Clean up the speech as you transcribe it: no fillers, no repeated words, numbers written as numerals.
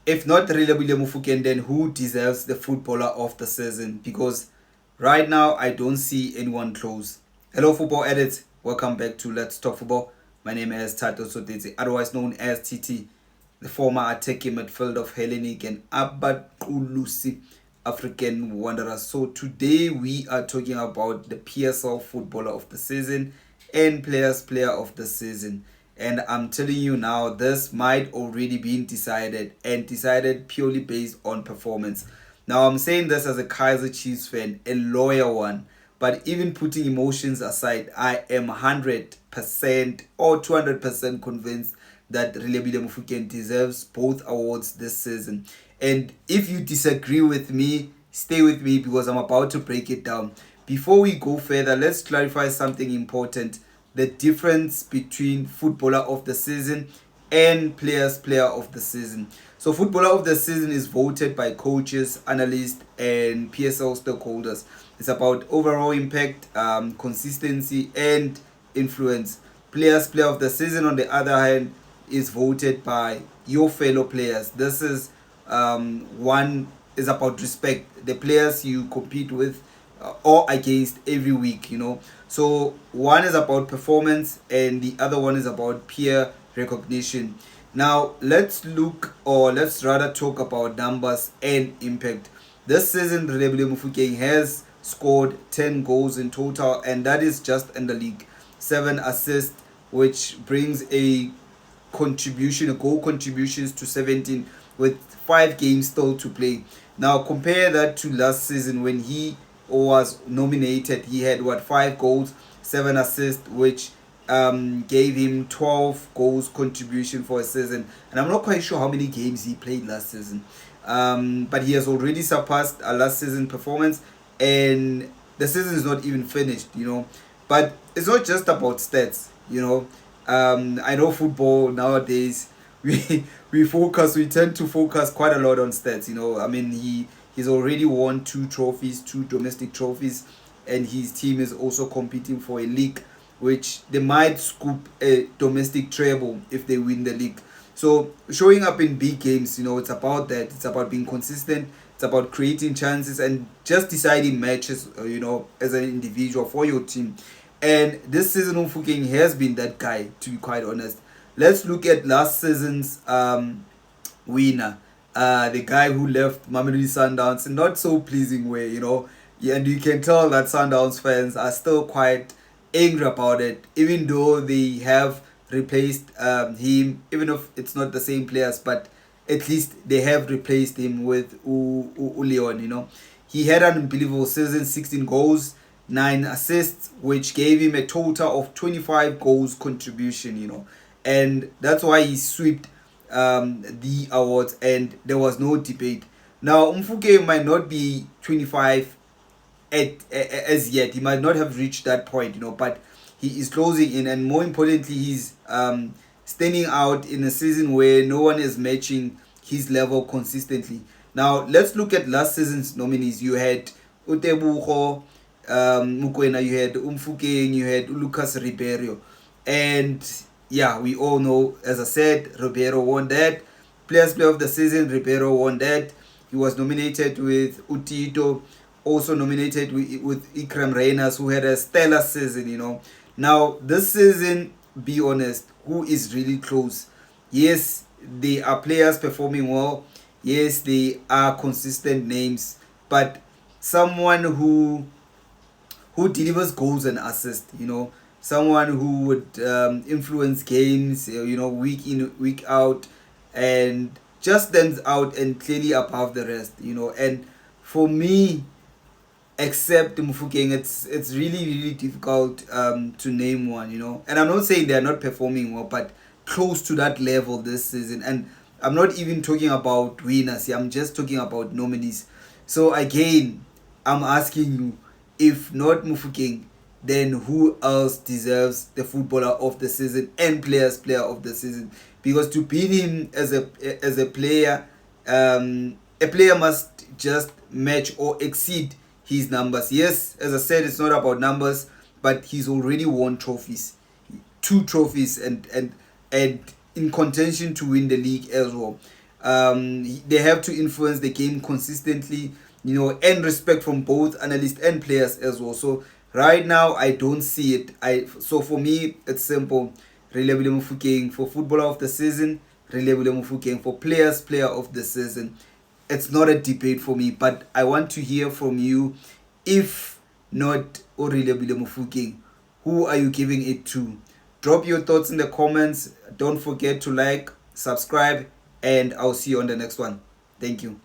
If not Relabile Mofokeng, then who deserves the footballer of the season? Because right now I don't see anyone close. Hello, football edits. Welcome back to Let's Talk Football. My name is Tato Sotezi, otherwise known as TT, the former attacking midfield of Hellenic and Abaqulusi African Wanderers. So today we are talking about the PSL footballer of the season and player of the season. And I'm telling you now, this might already be decided and decided purely based on performance. Now, I'm saying this as a Kaiser Chiefs fan, a loyal one. But even putting emotions aside, I am 100% or 200% convinced that Relabile Mofokeng deserves both awards this season. And if you disagree with me, stay with me because I'm about to break it down. Before we go further, let's clarify something important: the difference between footballer of the season and player of the season. So footballer of the season is voted by coaches, analysts, and PSL stakeholders. It's about overall impact, consistency, and influence. Player of the season, on the other hand, is voted by your fellow players. This is one is about respect. The players you compete with or against every week, So one is about performance and the other one is about peer recognition. Now let's rather talk about numbers and impact. This season, Relabile Mofokeng has scored 10 goals in total, and that is just in the league. 7 assists, which brings a goal contributions to 17 with 5 games still to play. Now compare that to last season when he was nominated. He had 5 goals, 7 assists, which gave him 12 goals contribution for a season. And I'm not quite sure how many games he played last season. But he has already surpassed a last season performance, and the season is not even finished. But it's not just about stats. I know football nowadays we tend to focus quite a lot on stats. I mean, he's already won 2 trophies, 2 domestic trophies, and his team is also competing for a league, which they might scoop a domestic treble if they win the league. So showing up in big games, it's about that. It's about being consistent. It's about creating chances and just deciding matches, as an individual for your team. And this season, Mofokeng has been that guy, to be quite honest. Let's look at last season's winner, the guy who left Mamelodi Sundowns in not so pleasing way. Yeah, and you can tell that Sundowns fans are still quite angry about it, even though they have replaced him, even if it's not the same players, but at least they have replaced him with Leon. He had an unbelievable season: 16 goals, 9 assists, which gave him a total of 25 goals contribution. And that's why he swept the awards, and there was no debate. Now, Mofokeng might not be 25 as yet. He might not have reached that point, but he is closing in, and more importantly, he's standing out in a season where no one is matching his level consistently. Now, let's look at last season's nominees. You had Utebucho, Mukwena, you had Mofokeng, you had Lucas Ribeiro, and yeah, we all know, as I said, Ribeiro won that. Player of the season, Ribeiro won that. He was nominated with Utito, also nominated with Ikram Reyners, who had a stellar season. Now, this season, be honest, who is really close? Yes, they are players performing well. Yes, they are consistent names. But someone who delivers goals and assists, someone who would influence games, week in, week out, and just stands out and clearly above the rest. And for me, except Mofokeng, it's really really difficult to name one. And I'm not saying they're not performing well, but close to that level this season. And I'm not even talking about winners here, I'm just talking about nominees. So again, I'm asking you, if not Mofokeng, then who else deserves the footballer of the season and player of the season? Because to beat him as a player, a player must just match or exceed his numbers. Yes, as I said, it's not about numbers, but he's already won trophies, 2 trophies, and in contention to win the league as well. They have to influence the game consistently, and respect from both analysts and players as well. So right now, I don't see it. So for me, it's simple. Relebile Mofokeng for footballer of the season. Relebile Mofokeng for player of the season. It's not a debate for me, but I want to hear from you. If not Relebile Mofokeng, who are you giving it to? Drop your thoughts in the comments. Don't forget to like, subscribe, and I'll see you on the next one. Thank you.